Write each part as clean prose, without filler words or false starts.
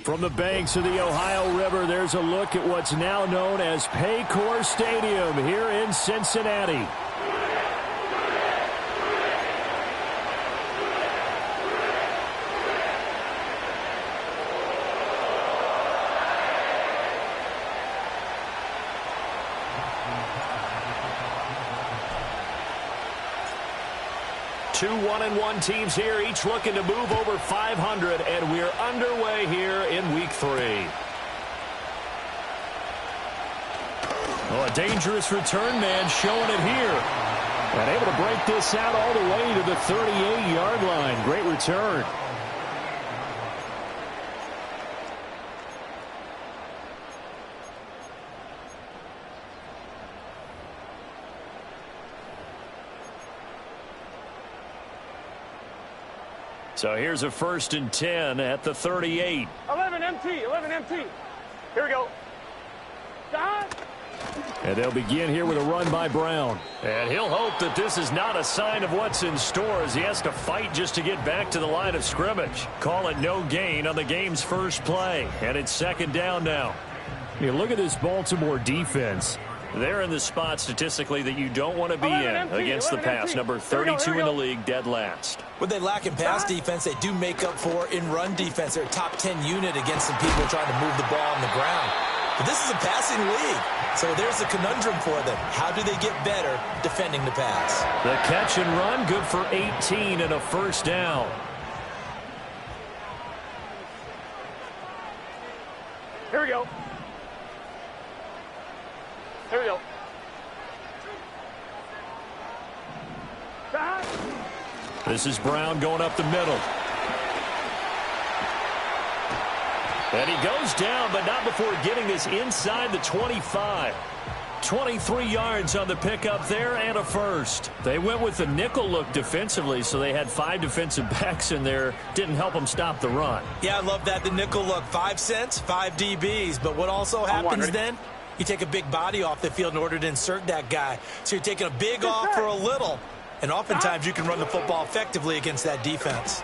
From the banks of the Ohio River, there's a look at what's now known as Paycor Stadium here in Cincinnati. Two 1-1 teams here, each looking to move over 500, and we're underway here in Week 3. Well, a dangerous return man showing it here. And able to break this out all the way to the 38-yard line. Great return. So here's a 1st and 10 at the 38. 11 MT. Here we go. And they'll begin here with a run by Brown. And he'll hope that this is not a sign of what's in store as he has to fight just to get back to the line of scrimmage. Call it no gain on the game's first play. And it's 2nd down now. Look at this Baltimore defense. They're in the spot statistically that you don't want to be in against the pass. Number 32 in the league, dead last. What they lack in pass defense, they do make up for in run defense. They're a top 10 unit against some people trying to move the ball on the ground. But this is a passing league, so there's a conundrum for them. How do they get better defending the pass? The catch and run, good for 18 and a 1st down. Here we go. This is Brown going up the middle. And he goes down, but not before getting this inside the 25. 23 yards on the pickup there and a 1st. They went with the nickel look defensively, so they had 5 defensive backs in there. Didn't help them stop the run. Yeah, I love that, the nickel look. 5 cents, 5 DBs. But what also happens then? You take a big body off the field in order to insert that guy. So you're taking a big off for a little. And oftentimes you can run the football effectively against that defense.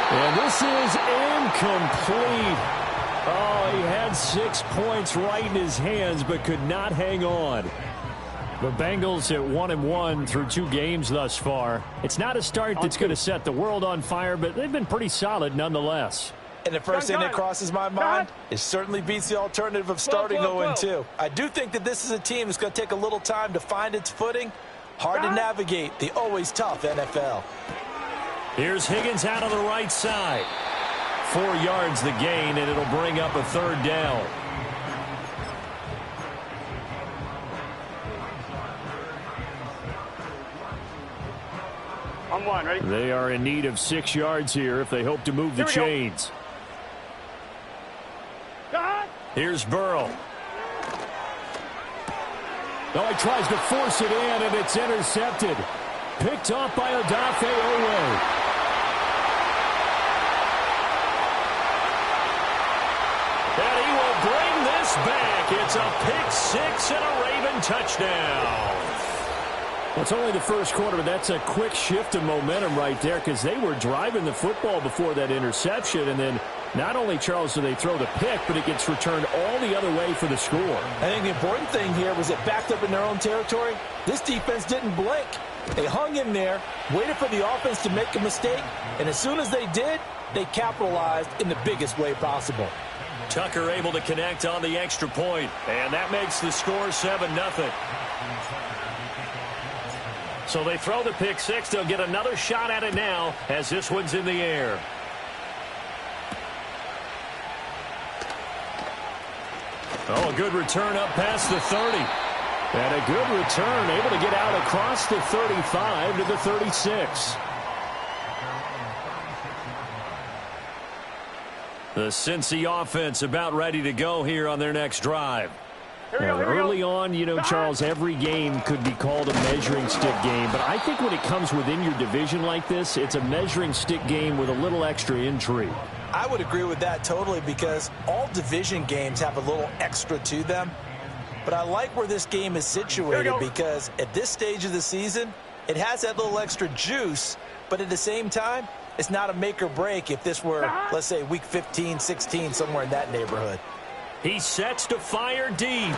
And this is incomplete. Oh, he had 6 points right in his hands, but could not hang on. The Bengals at 1-1 through 2 games thus far. It's not a start that's going to set the world on fire, but they've been pretty solid nonetheless. And the first thing that crosses my mind, it certainly beats the alternative of starting 0-2. I do think that this is a team that's going to take a little time to find its footing. Hard to navigate the always tough NFL. Here's Higgins out on the right side. 4 yards the gain, and it'll bring up a 3rd down. On 1, ready? They are in need of 6 yards here if they hope to move the chains. Here's Burrow. Oh, he tries to force it in, and it's intercepted. Picked off by Odafe Oweh. And he will bring this back. It's a pick 6 and a Raven touchdown. Well, it's only the first quarter, but that's a quick shift of momentum right there because they were driving the football before that interception, and then not only, Charles, do they throw the pick, but it gets returned all the other way for the score. I think the important thing here was it backed up in their own territory. This defense didn't blink. They hung in there, waited for the offense to make a mistake, and as soon as they did, they capitalized in the biggest way possible. Tucker able to connect on the extra point, and that makes the score 7-0. So they throw the pick 6. They'll get another shot at it now as this one's in the air. Oh, a good return up past the 30. And a good return, able to get out across the 35 to the 36. The Cincy offense about ready to go here on their next drive. Early on, you know, Charles, every game could be called a measuring stick game. But I think when it comes within your division like this, it's a measuring stick game with a little extra intrigue. I would agree with that totally because all division games have a little extra to them. But I like where this game is situated because at this stage of the season, it has that little extra juice But at the same time, it's not a make or break if this were, let's say, week 15, 16, somewhere in that neighborhood. He sets to fire deep.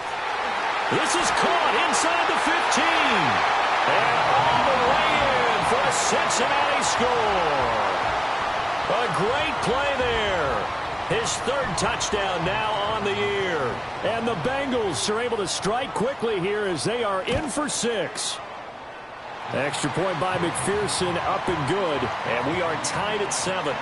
This is caught inside the 15. And all the way in for a Cincinnati score. A great play there. His third touchdown now on the year. And the Bengals are able to strike quickly here as they are in for 6. Extra point by McPherson, up and good. And we are tied at 7.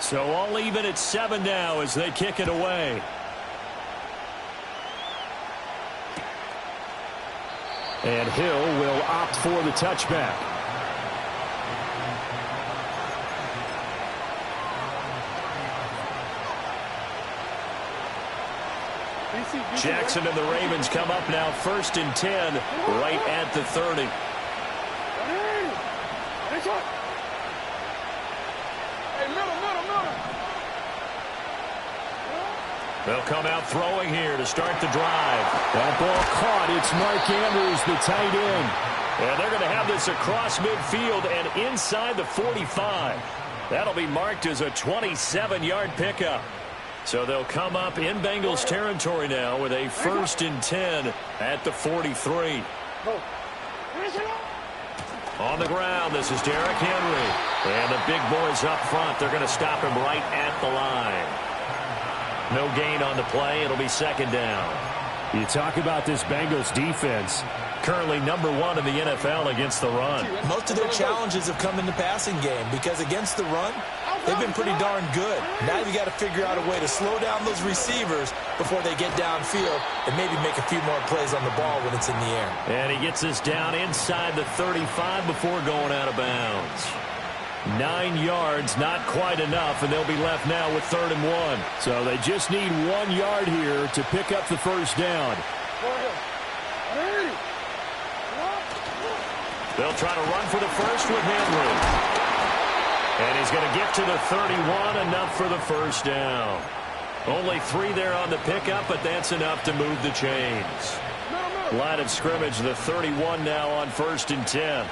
So all even at 7 now as they kick it away. And Hill will opt for the touchback. Jackson and the Ravens come up now 1st and 10 right at the 30. They'll come out throwing here to start the drive. That ball caught. It's Mark Andrews, the tight end. And they're going to have this across midfield and inside the 45. That'll be marked as a 27-yard pickup. So they'll come up in Bengals territory now with a 1st and 10 at the 43. On the ground, this is Derrick Henry. And the big boys up front, they're going to stop him right at the line. No gain on the play. It'll be 2nd down. You talk about this Bengals defense. Currently number 1 in the NFL against the run. Most of their challenges have come in the passing game because against the run, they've been pretty darn good. Now you got to figure out a way to slow down those receivers before they get downfield and maybe make a few more plays on the ball when it's in the air. And he gets us down inside the 35 before going out of bounds. 9 yards, not quite enough, and they'll be left now with 3rd and 1. So they just need 1 yard here to pick up the 1st down. They'll try to run for the first with Henry. And he's going to get to the 31, enough for the 1st down. Only 3 there on the pickup, but that's enough to move the chains. Line of scrimmage, the 31 now on 1st and 10.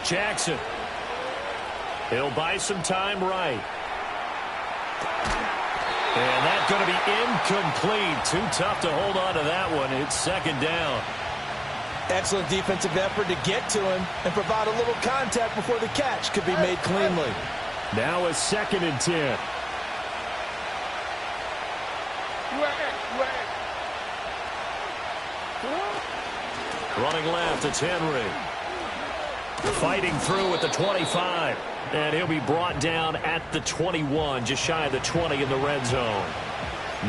Jackson. He'll buy some time right. And that's going to be incomplete. Too tough to hold on to that one. It's 2nd down. Excellent defensive effort to get to him and provide a little contact before the catch could be made cleanly. Now a 2nd and 10. Running left, it's Henry. Fighting through at the 25. And he'll be brought down at the 21, just shy of the 20 in the red zone.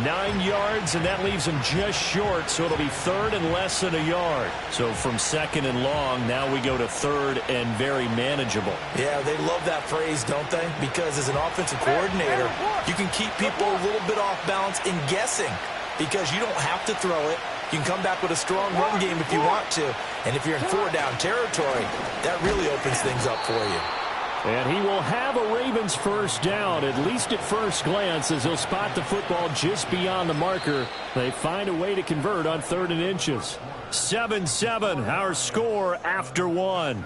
9 yards, and that leaves him just short, so it'll be 3rd and less than a yard. So from 2nd and long, now we go to 3rd and very manageable. Yeah, they love that phrase, don't they? Because as an offensive coordinator, you can keep people a little bit off balance in guessing because you don't have to throw it. You can come back with a strong run game if you want to. And if you're in 4-down territory, that really opens things up for you. And he will have a Ravens 1st down, at least at first glance, as he'll spot the football just beyond the marker. They find a way to convert on 3rd and inches. 7-7, our score after 1.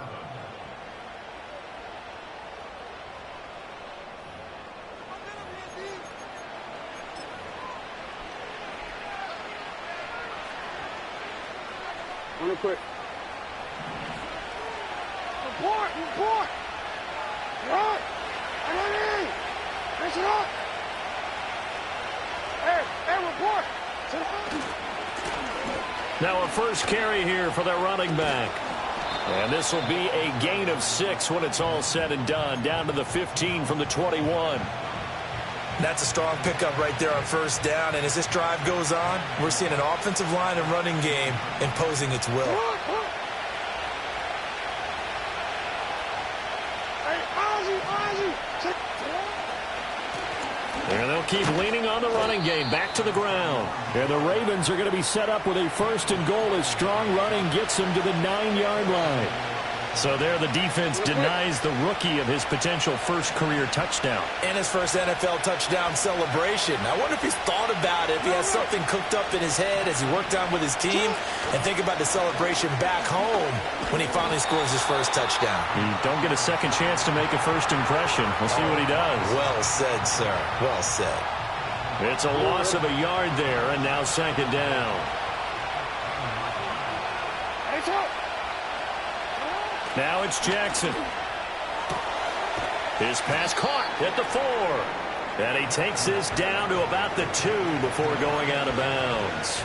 Real quick. Report! Run! Finish it up! Hey, report! Now a first carry here for the running back. And this will be a gain of 6 when it's all said and done. Down to the 15 from the 21. That's a strong pickup right there on 1st down. And as this drive goes on, we're seeing an offensive line and running game imposing its will. And they'll keep leaning on the running game. Back to the ground. And the Ravens are going to be set up with a 1st and goal as strong running gets them to the 9-yard line. So there the defense denies the rookie of his potential first career touchdown. And his first NFL touchdown celebration. I wonder if he's thought about it, if he has something cooked up in his head as he worked on with his team, and think about the celebration back home when he finally scores his first touchdown. You don't get a second chance to make a first impression. We'll see what he does. Well said, sir. Well said. It's a loss of a yard there, and now second down. Now it's Jackson. His pass caught at the 4. And he takes this down to about the 2 before going out of bounds.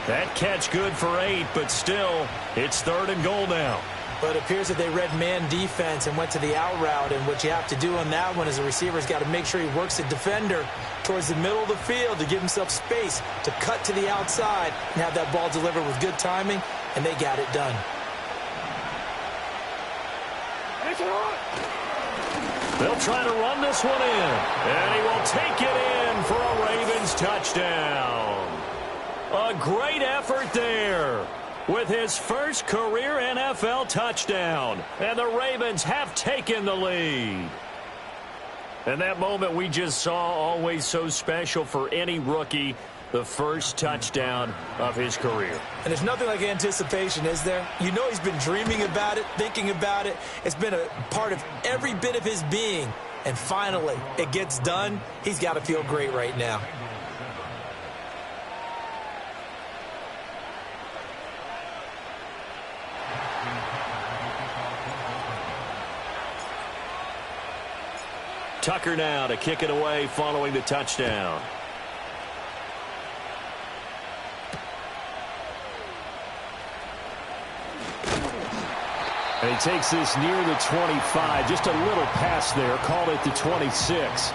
That catch good for 8, but still, it's 3rd and goal now. But it appears that they read man defense and went to the out route, and what you have to do on that one is the receiver's got to make sure he works the defender towards the middle of the field to give himself space to cut to the outside and have that ball delivered with good timing, and they got it done. They'll try to run this one in, and he will take it in for a Ravens touchdown. A great effort there with his first career NFL touchdown, and the Ravens have taken the lead. And that moment we just saw, always so special for any rookie, the first touchdown of his career. And there's nothing like anticipation, is there? You know he's been dreaming about it, thinking about it. It's been a part of every bit of his being. And finally, it gets done. He's got to feel great right now. Tucker now to kick it away following the touchdown. And he takes this near the 25. Just a little pass there. Called it the 26.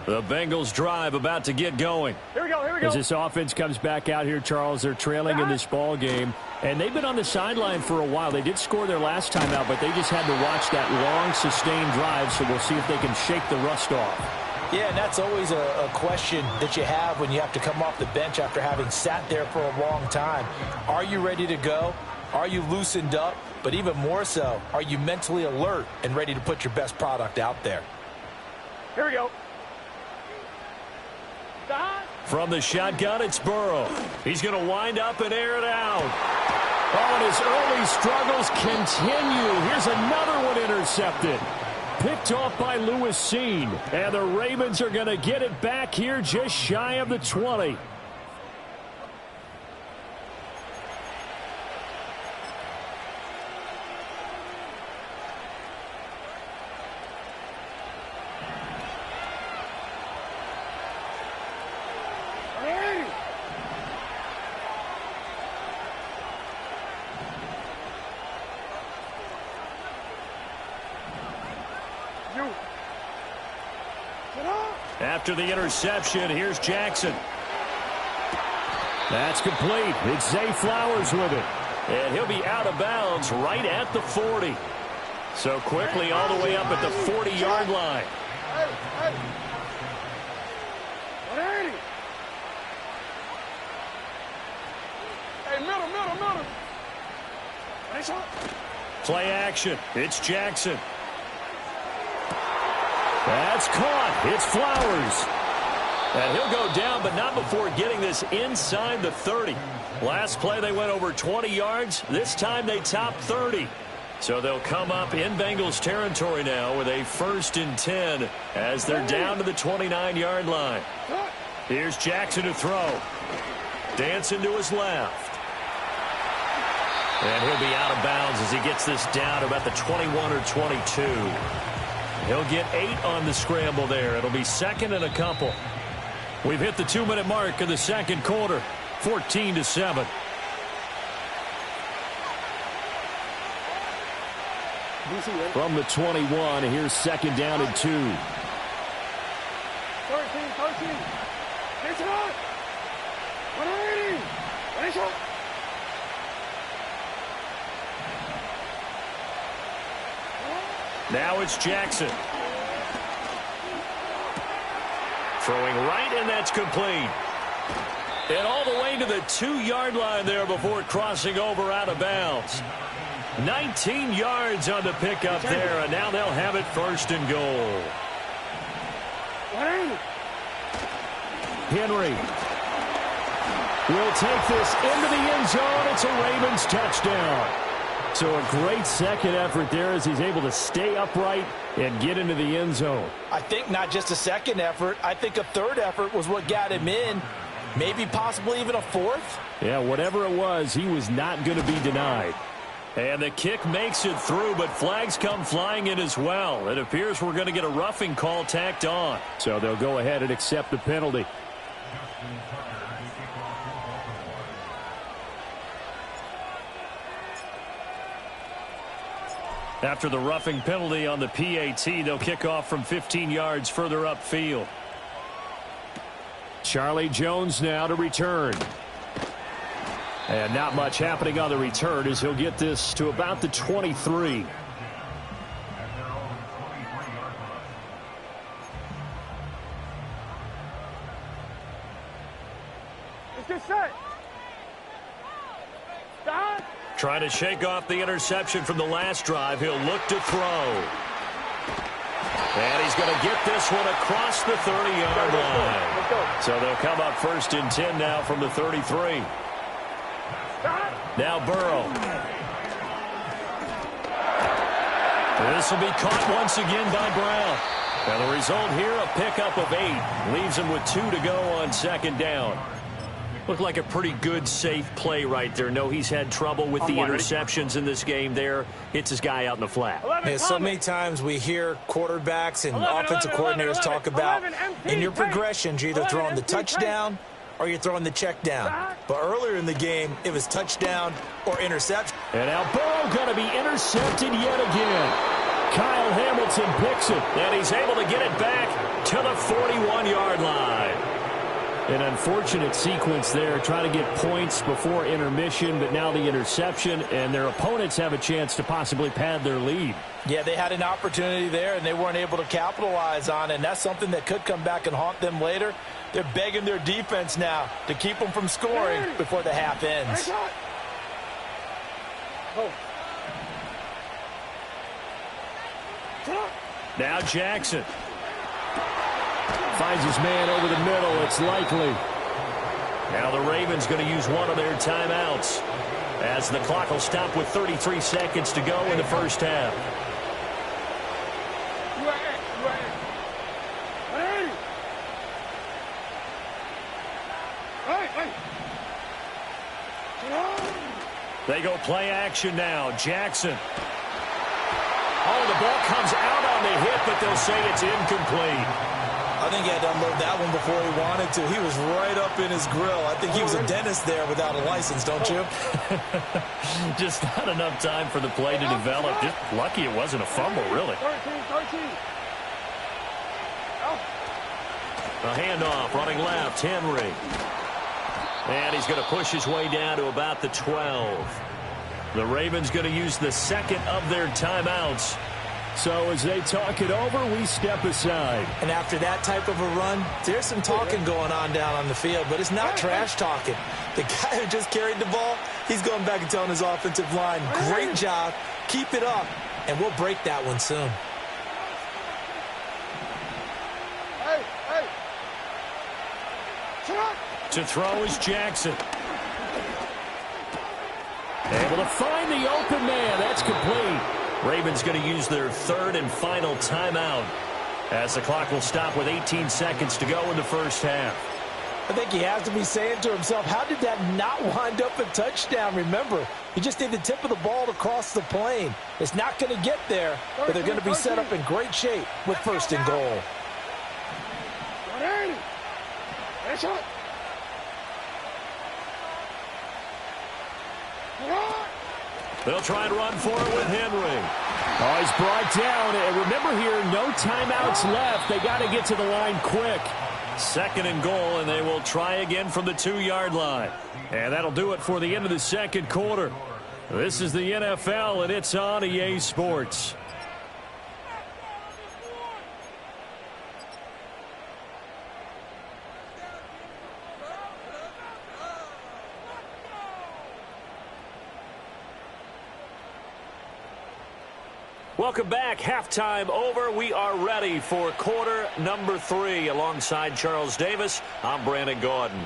The Bengals drive about to get going. Here we go. As this offense comes back out here, Charles, they're trailing in this ball game. And they've been on the sideline for a while. They did score their last time out, but they just had to watch that long, sustained drive, so we'll see if they can shake the rust off. Yeah, and that's always a question that you have when you have to come off the bench after having sat there for a long time. Are you ready to go? Are you loosened up? But even more so, are you mentally alert and ready to put your best product out there? Here we go. From the shotgun, it's Burrow. He's going to wind up and air it out. Oh, and his early struggles continue. Here's another one intercepted. Picked off by Lewis Seen. And the Ravens are going to get it back here just shy of the 20. After the interception, here's Jackson. That's complete. It's Zay Flowers with it. And he'll be out of bounds right at the 40. So quickly all the way up at the 40-yard line. Hey, middle. Nice shot. Play action. It's Jackson. That's caught. It's Flowers. And he'll go down, but not before getting this inside the 30. Last play, they went over 20 yards. This time, they topped 30. So they'll come up in Bengals territory now with a 1st and 10 as they're down to the 29-yard line. Here's Jackson to throw. Dancing to his left. And he'll be out of bounds as he gets this down to about the 21 or 22. He'll get 8 on the scramble there. It'll be 2nd and a couple. We've hit the 2-minute mark of the second quarter. 14-7. From the 21, here's 2nd down and 2. 13. Get it up. 180. Nice shot. Now it's Jackson. Throwing right, and that's complete. And all the way to the 2-yard line there before crossing over out of bounds. 19 yards on the pickup there, and now they'll have it 1st and goal. Henry will take this into the end zone. It's a Ravens touchdown. So a great second effort there as he's able to stay upright and get into the end zone. I think not just a second effort. I think a third effort was what got him in. Maybe possibly even a fourth. Yeah, whatever it was, he was not going to be denied. And the kick makes it through, but flags come flying in as well. It appears we're going to get a roughing call tacked on. So they'll go ahead and accept the penalty. After the roughing penalty on the PAT, they'll kick off from 15 yards further upfield. Charlie Jones now to return. And not much happening on the return as he'll get this to about the 23. Let's get set. Stop. Trying to shake off the interception from the last drive. He'll look to throw. And he's going to get this one across the 30-yard line. So they'll come up 1st and 10 now from the 33. Now Burrow. This will be caught once again by Brown. And the result here, a pickup of 8. Leaves him with 2 to go on 2nd down. Looked like a pretty good, safe play right there. No, he's had trouble with the interceptions in this game there. Hits his guy out in the flat. Yeah, so many times we hear quarterbacks and offensive coordinators talk about in your progressions, you're either throwing the touchdown or you're throwing the check down. But earlier in the game, it was touchdown or interception. And now Burrow going to be intercepted yet again. Kyle Hamilton picks it. And he's able to get it back to the 41-yard line. An unfortunate sequence there, trying to get points before intermission, but now the interception, and their opponents have a chance to possibly pad their lead. Yeah, they had an opportunity there, and they weren't able to capitalize on it, and that's something that could come back and haunt them later. They're begging their defense now to keep them from scoring before the half ends. Now Jackson. Finds his man over the middle. It's likely. Now the Ravens going to use one of their timeouts as the clock will stop with 33 seconds to go in the first half. They go play action now. Jackson. Oh, the ball comes out on the hit, but they'll say it's incomplete. I think he had to unload that one before he wanted to. He was right up in his grill. I think he was a dentist there without a license, don't you? Just not enough time for the play to develop. Just lucky it wasn't a fumble, really. 13. A handoff, running left, Henry. And he's going to push his way down to about the 12. The Ravens going to use the second of their timeouts. So as they talk it over, we step aside. And after that type of a run, there's some talking going on down on the field, but it's not trash talking. The guy who just carried the ball, he's going back and telling his offensive line, great job, keep it up, and we'll break that one soon. To throw is Jackson. Able to find the open man. That's complete. Ravens going to use their third and final timeout as the clock will stop with 18 seconds to go in the first half. I think he has to be saying to himself, how did that not wind up a touchdown? Remember, you just need the tip of the ball to cross the plane. It's not going to get there, but they're going to be set up in great shape with 1st and goal. They'll try and run for it with Henry. Oh, he's brought down. And remember here, no timeouts left. They got to get to the line quick. 2nd and goal, and they will try again from the 2-yard line. And that'll do it for the end of the second quarter. This is the NFL, and it's on EA Sports. Welcome back. Halftime over. We are ready for quarter number 3. Alongside Charles Davis, I'm Brandon Gaudin.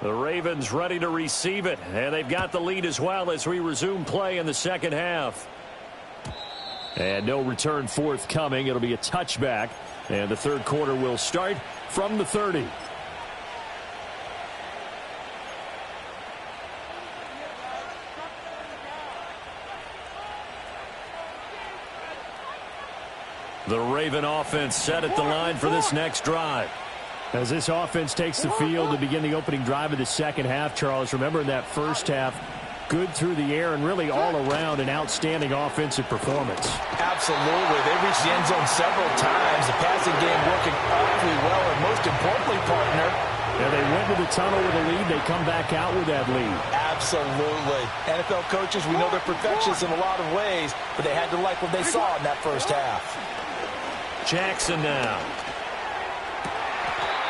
The Ravens ready to receive it, and they've got the lead as well as we resume play in the second half. And no return forthcoming. It'll be a touchback, and the third quarter will start from the 30. The Raven offense set at the line for this next drive. As this offense takes the field to begin the opening drive of the second half, Charles, remember in that first half, good through the air and really all around an outstanding offensive performance. Absolutely. They reached the end zone several times. The passing game working awfully well, and most importantly, partner, yeah, they went to the tunnel with a lead. They come back out with that lead. Absolutely. NFL coaches, we know they're perfectionists in a lot of ways, but they had to like what they saw in that first half. Jackson now.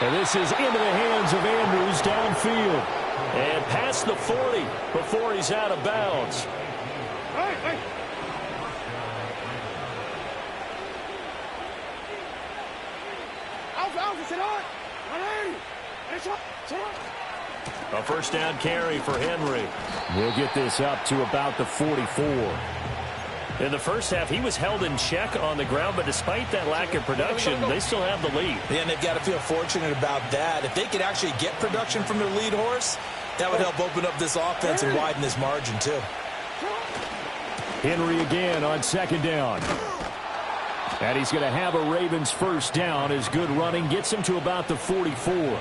And this is into the hands of Andrews downfield. And past the 40 before he's out of bounds. Hey. A first down carry for Henry. We'll get this up to about the 44. In the first half, he was held in check on the ground, but despite that lack of production, they still have the lead. Yeah, and they've got to feel fortunate about that. If they could actually get production from their lead horse, that would help open up this offense and widen this margin, too. Henry again on second down. And he's going to have a Ravens first down. His good running gets him to about the 44.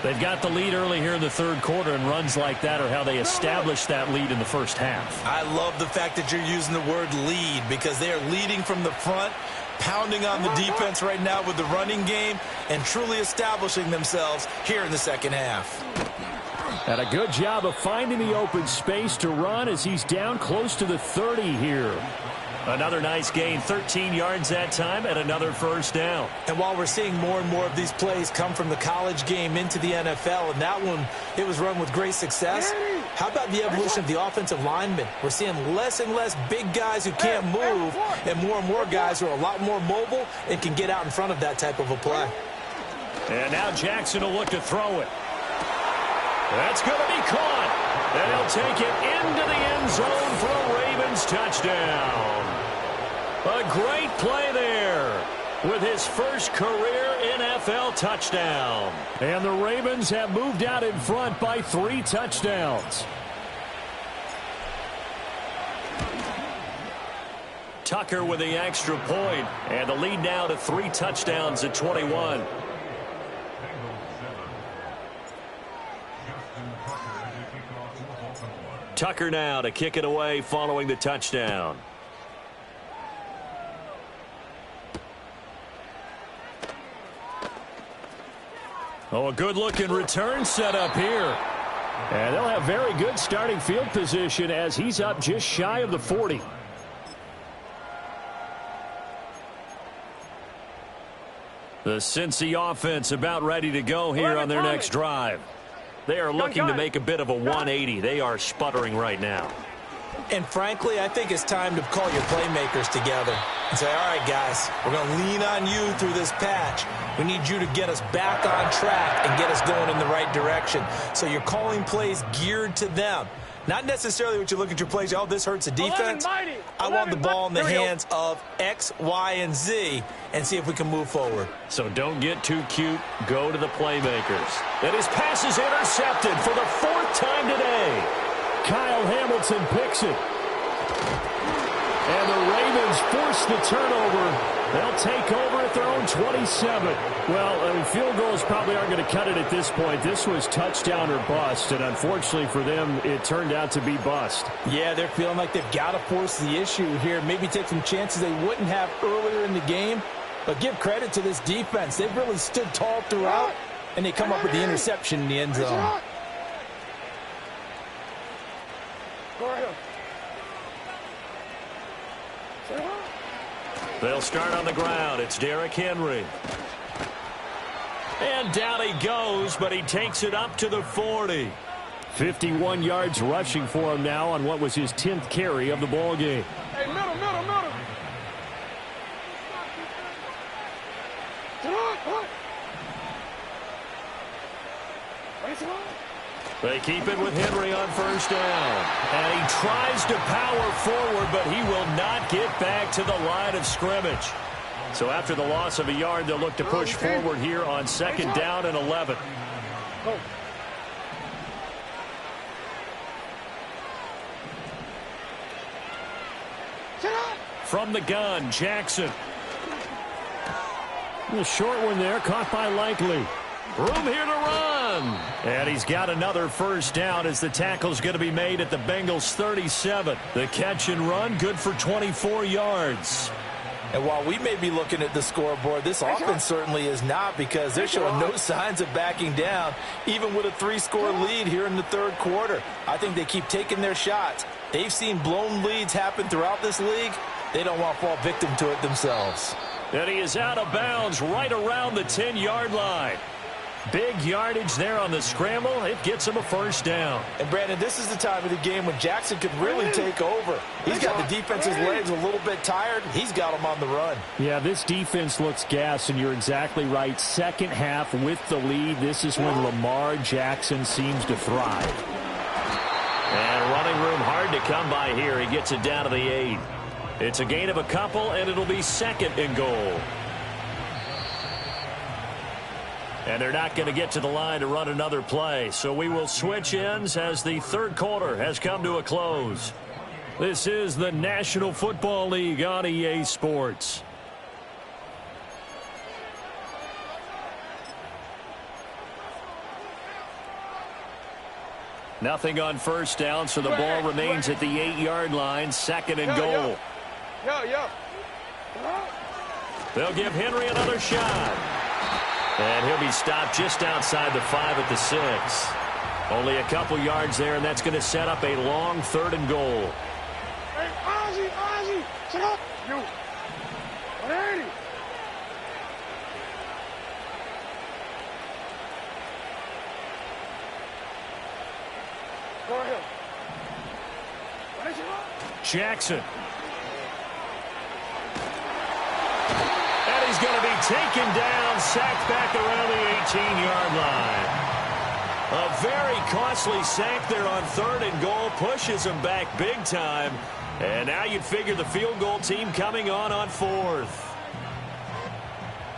They've got the lead early here in the third quarter, and runs like that are how they establish that lead in the first half. I love the fact that you're using the word lead, because they are leading from the front, pounding on the defense right now with the running game, and truly establishing themselves here in the second half. And a good job of finding the open space to run as he's down close to the 30 here. Another nice gain, 13 yards that time, and another first down. And while we're seeing more and more of these plays come from the college game into the NFL, and that one, it was run with great success, how about the evolution of the offensive linemen? We're seeing less and less big guys who can't move, and more guys who are a lot more mobile and can get out in front of that type of a play. And now Jackson will look to throw it. That's going to be caught. And he'll take it into the end zone for a Ravens touchdown. A great play there with his first career NFL touchdown. And the Ravens have moved out in front by 3 touchdowns. Tucker with the extra point, and the lead now to 3 touchdowns at 21. Tucker now to kick it away following the touchdown. Oh, a good-looking return set up here. And they'll have very good starting field position as he's up just shy of the 40. The Cincy offense about ready to go here on their next drive. They are looking to make a bit of a 180. They are sputtering right now. And frankly, I think it's time to call your playmakers together and say, all right, guys, we're going to lean on you through this patch. We need you to get us back on track and get us going in the right direction. So you're calling plays geared to them. Not necessarily what you look at your plays, oh, this hurts the defense. I want the ball in the hands of X, Y, and Z and see if we can move forward. So don't get too cute. Go to the playmakers. And his pass is intercepted for the 4th time today. Kyle Hamilton picks it. And the Ravens force the turnover. They'll take over at their own 27. Well, field goals probably aren't going to cut it at this point. This was touchdown or bust, and unfortunately for them, it turned out to be bust. Yeah, they're feeling like they've got to force the issue here. Maybe take some chances they wouldn't have earlier in the game. But give credit to this defense. They've really stood tall throughout, and they come up with the interception in the end zone. They'll start on the ground. It's Derrick Henry. And down he goes, but he takes it up to the 40. 51 yards rushing for him now on what was his 10th carry of the ball game. Hey, middle. They keep it with Henry on first down. And he tries to power forward, but he will not get back to the line of scrimmage. So after the loss of a yard, they'll look to push forward here on second down and 11. From the gun, Jackson. The short one there, caught by Likely. Room here to run. And he's got another first down as the tackle's going to be made at the Bengals' 37. The catch and run, good for 24 yards. And while we may be looking at the scoreboard, this offense certainly is not, because they're showing no signs of backing down, even with a 3-score lead here in the third quarter. I think they keep taking their shots. They've seen blown leads happen throughout this league. They don't want to fall victim to it themselves. And he is out of bounds right around the 10-yard line. Big yardage there on the scramble. It gets him a first down. And, Brandon, this is the time of the game when Jackson could really take over. He's got the defense's legs a little bit tired. He's got them on the run. Yeah, this defense looks gassed, and you're exactly right. Second half with the lead, this is when Lamar Jackson seems to thrive. And running room hard to come by here. He gets it down to the 8. It's a gain of a couple, and it'll be second and goal. And they're not going to get to the line to run another play. So we will switch ends as the third quarter has come to a close. This is the National Football League on EA Sports. Nothing on first down, so the ball remains at the 8-yard line, second and goal. They'll give Henry another shot. And he'll be stopped just outside the 5 at the 6. Only a couple yards there, and that's going to set up a long third and goal. Hey, Ozzie, shut up. You. 180. Go ahead. Jackson. And he's going to be taken down, sacked back around the 18-yard line. A very costly sack there on third and goal, pushes him back big time. And now you'd figure the field goal team coming on fourth.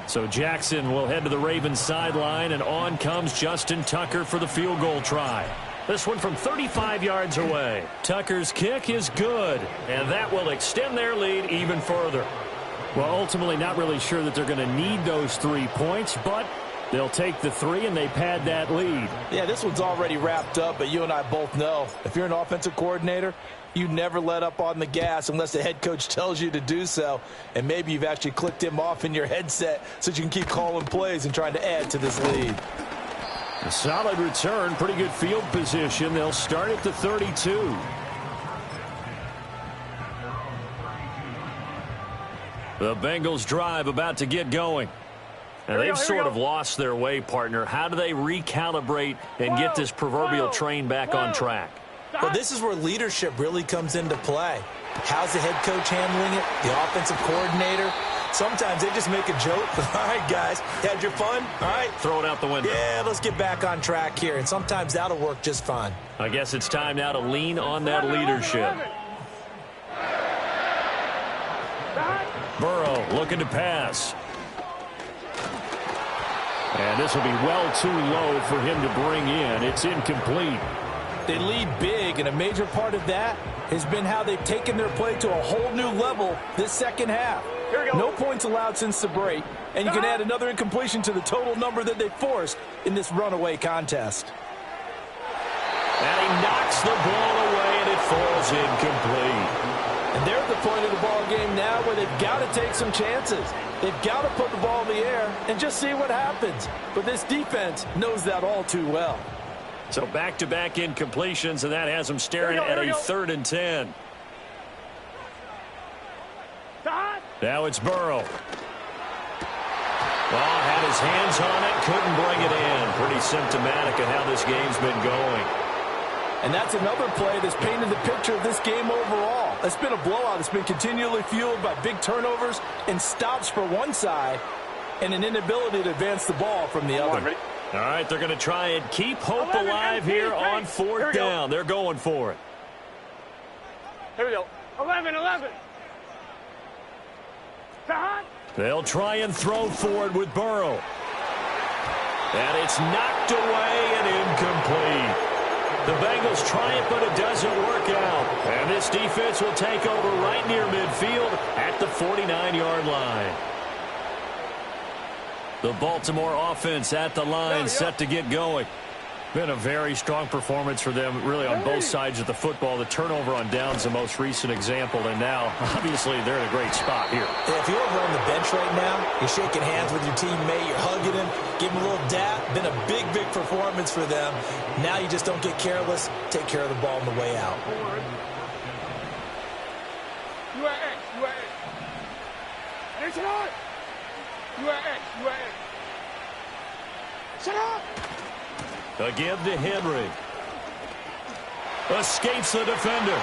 So Jackson will head to the Ravens sideline, and on comes Justin Tucker for the field goal try. This one from 35 yards away. Tucker's kick is good, and that will extend their lead even further. Well, ultimately not really sure that they're going to need those 3 points, but they'll take the 3 and they pad that lead. Yeah, this one's already wrapped up, but you and I both know if you're an offensive coordinator, you never let up on the gas unless the head coach tells you to do so. And maybe you've actually clicked him off in your headset so that you can keep calling plays and trying to add to this lead. A solid return, pretty good field position. They'll start at the 32. The Bengals drive about to get going. And they've sort of lost their way, partner. How do they recalibrate and get this proverbial train back on track? Well, this is where leadership really comes into play. How's the head coach handling it? The offensive coordinator? Sometimes they just make a joke. All right, guys, had your fun? All right. Throw it out the window. Yeah, let's get back on track here. And sometimes that'll work just fine. I guess it's time now to lean on that leadership. Burrow looking to pass. And this will be well too low for him to bring in. It's incomplete. They lead big, and a major part of that has been how they've taken their play to a whole new level this second half. No points allowed since the break, and you can add another incompletion to the total number that they forced in this runaway contest. And he knocks the ball away, and it falls incomplete. And they're at the point of the ball game now where they've got to take some chances. They've got to put the ball in the air and just see what happens. But this defense knows that all too well. So back-to-back incompletions, and that has them staring at a 3rd and 10. Now it's Burrow. Well, had his hands on it, couldn't bring it in. Pretty symptomatic of how this game's been going. And that's another play that's painted the picture of this game overall. It's been a blowout. It's been continually fueled by big turnovers and stops for one side and an inability to advance the ball from the other. All right, they're going to try and keep hope alive here on fourth down. They're going for it. Here we go. 11. They'll try and throw for it with Burrow. And it's knocked away and incomplete. The Bengals try it, but it doesn't work out. And this defense will take over right near midfield at the 49-yard line. The Baltimore offense at the line, set to get going. Been a very strong performance for them, really, on both sides of the football. The turnover on downs, the most recent example, and now, obviously, they're in a great spot here. Yeah, if you're over on the bench right now, you're shaking hands with your teammate, you're hugging him, give him a little dap. Been a big, big performance for them. Now you just don't get careless. Take care of the ball on the way out. You are X. Shut up. You are X. Shut up. Again to Henry. Escapes the defender.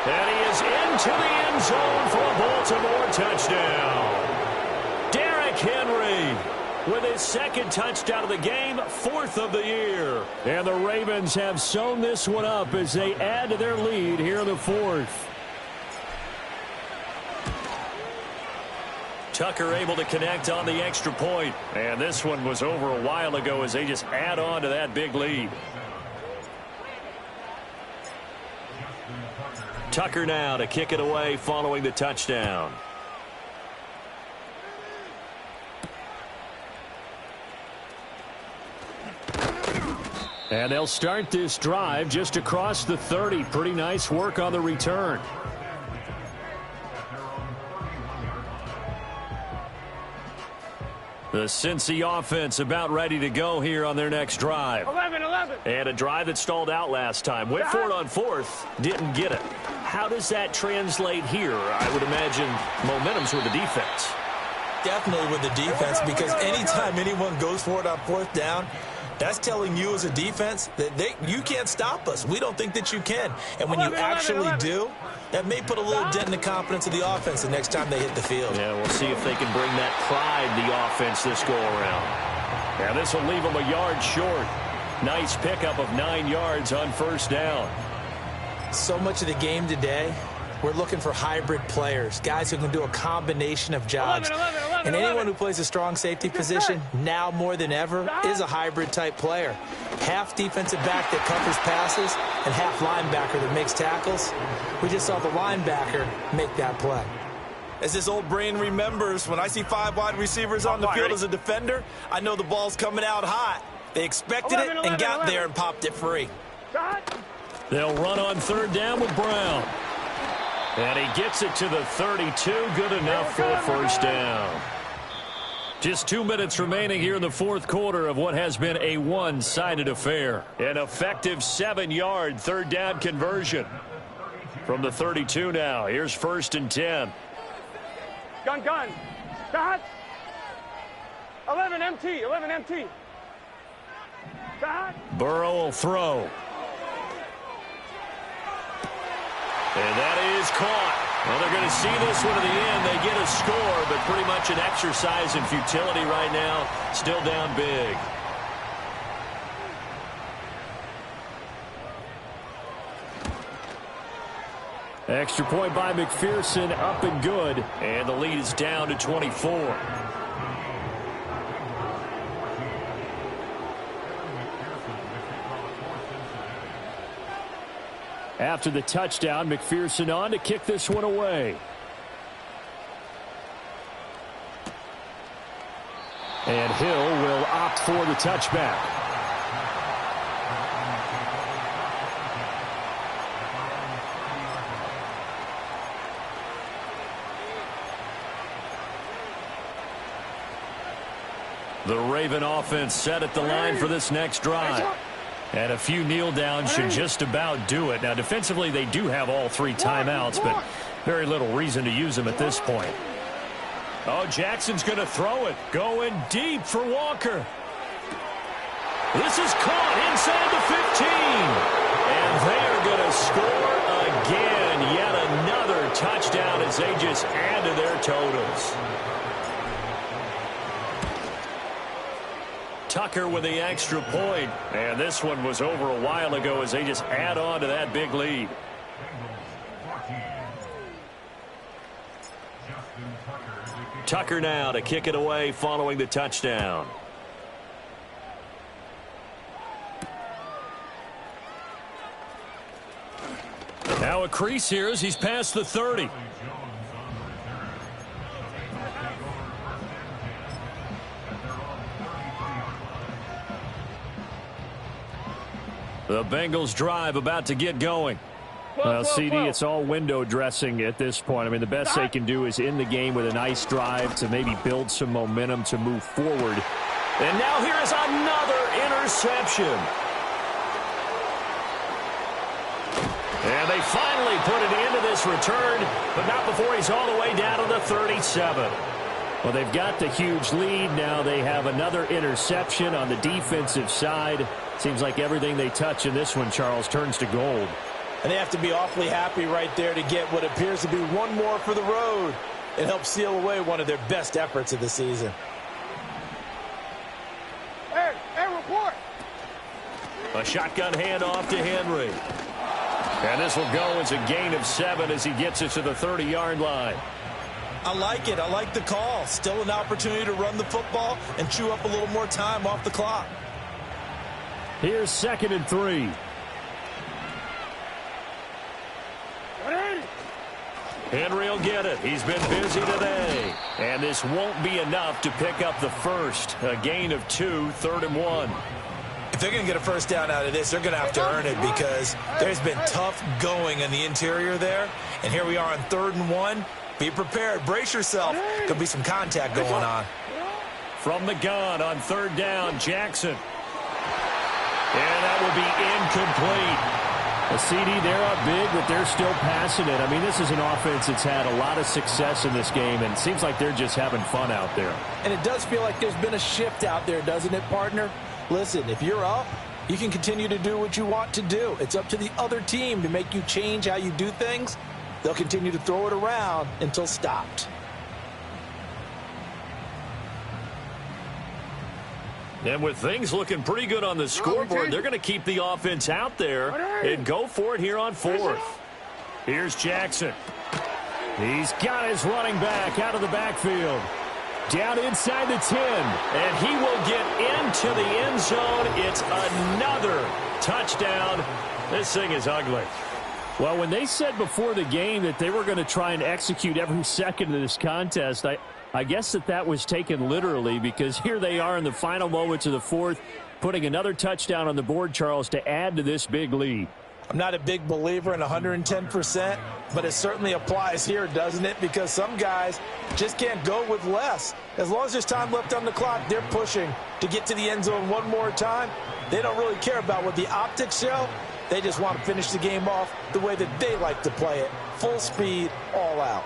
And he is into the end zone for a Baltimore touchdown. Derrick Henry with his second touchdown of the game, fourth of the year. And the Ravens have sewn this one up as they add to their lead here in the fourth. Tucker able to connect on the extra point. And this one was over a while ago as they just add on to that big lead. Tucker now to kick it away following the touchdown. And they'll start this drive just across the 30. Pretty nice work on the return. The Cincy offense about ready to go here on their next drive. 11. And a drive that stalled out last time. Went for it on fourth, didn't get it. How does that translate here? I would imagine momentum's with the defense. Definitely with the defense, because anytime anyone goes for it on fourth down, that's telling you as a defense that you can't stop us. We don't think that you can. And when you actually do, that may put a little dent in the confidence of the offense the next time they hit the field. Yeah, we'll see if they can bring that pride the offense this go-around. Now this will leave them a yard short. Nice pickup of 9 yards on first down. So much of the game today, we're looking for hybrid players, guys who can do a combination of jobs. And anyone who plays a strong safety position, now more than ever, is a hybrid-type player. Half defensive back that covers passes and half linebacker that makes tackles. We just saw the linebacker make that play. As this old brain remembers, when I see 5 wide receivers on the field as a defender, I know the ball's coming out hot. They expected it and got there and popped it free. They'll run on third down with Brown. And he gets it to the 32. Good enough for a first down. Just 2 minutes remaining here in the fourth quarter of what has been a one-sided affair. An effective 7-yard third down conversion. From the 32 now. Here's first and 10. Gun. Start. 11 MT. Start. Burrow will throw. And that is caught. Well, they're going to see this one to the end. They get a score, but pretty much an exercise in futility right now. Still down big. Extra point by McPherson, up and good. And the lead is down to 24. After the touchdown, McPherson on to kick this one away. And Hill will opt for the touchback. The Raven offense set at the line for this next drive. And a few kneel downs should just about do it. Now, defensively, they do have all 3 timeouts, but very little reason to use them at this point. Oh, Jackson's going to throw it. Going deep for Walker. This is caught inside the 15. And they are going to score again. Yet another touchdown as they just add to their totals. Tucker with the extra point. And this one was over a while ago as they just add on to that big lead. Tucker now to kick it away following the touchdown. Now a crease here as he's past the 30. The Bengals drive about to get going. Well, CD, it's all window dressing at this point. I mean, the best they can do is in the game with a nice drive to maybe build some momentum to move forward. And now here is another interception. And they finally put it into this return, but not before he's all the way down to the 37. Well, they've got the huge lead. Now they have another interception on the defensive side. Seems like everything they touch in this one, Charles, turns to gold. And they have to be awfully happy right there to get what appears to be one more for the road. It helps seal away one of their best efforts of the season. Hey, report. A shotgun handoff to Henry. And this will go as a gain of 7 as he gets it to the 30-yard line. I like it. I like the call. Still an opportunity to run the football and chew up a little more time off the clock. Here's 2nd and 3. Henry will get it. He's been busy today. And this won't be enough to pick up the first. A gain of 2, 3rd and 1. If they're going to get a first down out of this, they're going to have to earn it because there's been tough going in the interior there. And here we are on 3rd and 1. Be prepared. Brace yourself. Could be some contact going on. From the gun on 3rd down, Jackson. And that will be incomplete. A CD, they're up big, but they're still passing it. I mean, this is an offense that's had a lot of success in this game, and it seems like they're just having fun out there. And it does feel like there's been a shift out there, doesn't it, partner? Listen, if you're up, you can continue to do what you want to do. It's up to the other team to make you change how you do things. They'll continue to throw it around until stopped. And with things looking pretty good on the scoreboard, they're going to keep the offense out there and go for it here on 4th. Here's Jackson. He's got his running back out of the backfield. Down inside the 10. And he will get into the end zone. It's another touchdown. This thing is ugly. Well, when they said before the game that they were going to try and execute every second of this contest, I guess that was taken literally, because here they are in the final moments of the 4th, putting another touchdown on the board, Charles, to add to this big lead. I'm not a big believer in 110%, but it certainly applies here, doesn't it? Because some guys just can't go with less. As long as there's time left on the clock, they're pushing to get to the end zone one more time. They don't really care about what the optics show. They just want to finish the game off the way that they like to play it. Full speed, all out.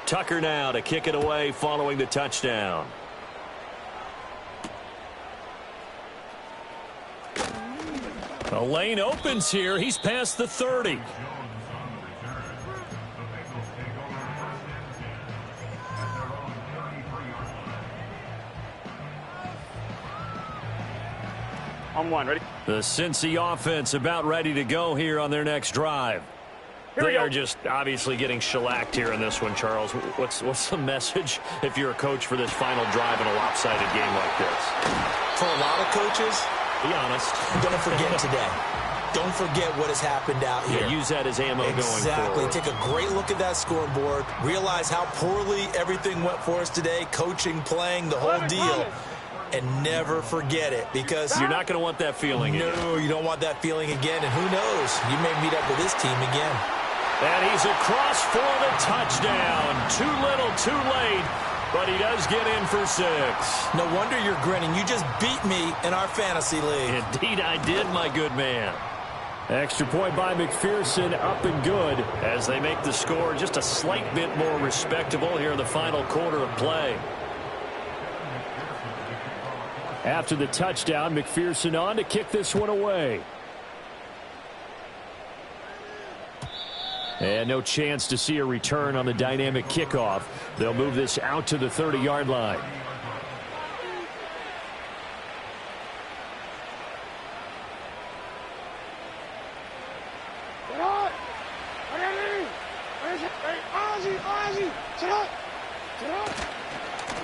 Tucker now to kick it away following the touchdown. The lane opens here. He's past the 30. On 1, ready? The Cincy offense about ready to go here on their next drive. They are just obviously getting shellacked here in this one, Charles. What's the message if you're a coach for this final drive in a lopsided game like this? For a lot of coaches, be honest. Don't forget today. Don't forget what has happened out here. Yeah, use that as ammo going forward. Exactly. Take a great look at that scoreboard. Realize how poorly everything went for us today. Coaching, playing, the whole deal. And never forget it, because you're not going to want that feeling again. No, you don't want that feeling again. And who knows? You may meet up with this team again. And he's across for the touchdown. Too little, too late. But he does get in for 6. No wonder you're grinning. You just beat me in our fantasy league. Indeed I did, my good man. Extra point by McPherson, up and good. As they make the score just a slight bit more respectable here in the final quarter of play. After the touchdown, McPherson on to kick this one away. And no chance to see a return on the dynamic kickoff. They'll move this out to the 30-yard line.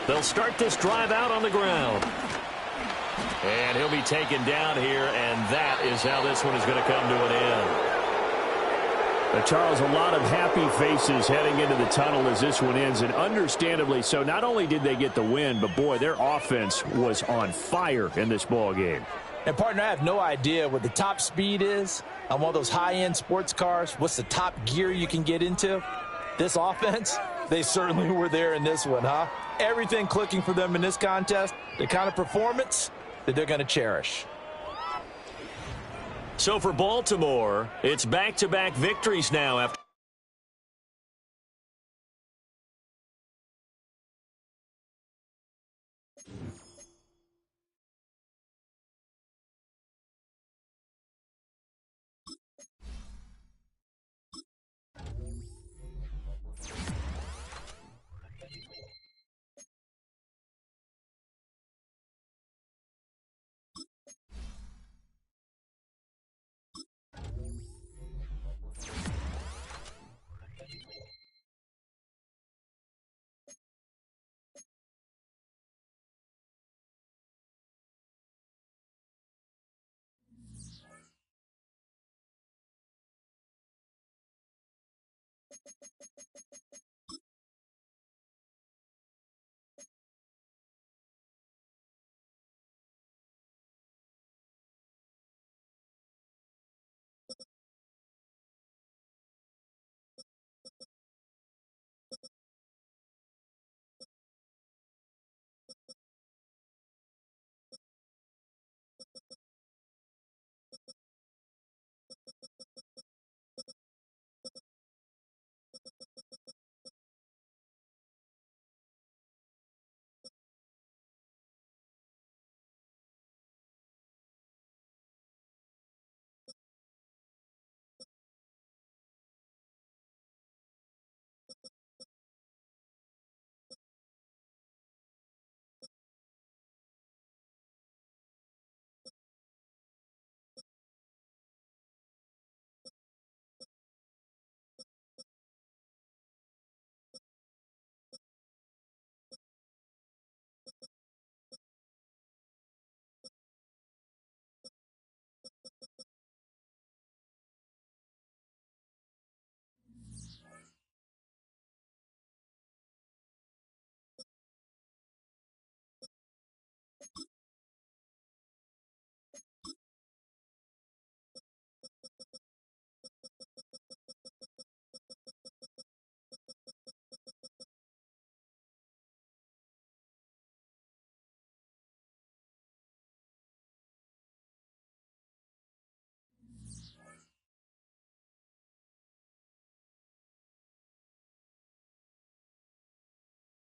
They'll start this drive out on the ground. And he'll be taken down here, and that is how this one is going to come to an end. Charles, a lot of happy faces heading into the tunnel as this one ends, and understandably so. Not only did they get the win, but, boy, their offense was on fire in this ball game. And, partner, I have no idea what the top speed is on one of those high-end sports cars. What's the top gear you can get into? This offense, they certainly were there in this one, huh? Everything clicking for them in this contest, the kind of performance that they're going to cherish. So for Baltimore, it's back-to-back victories now after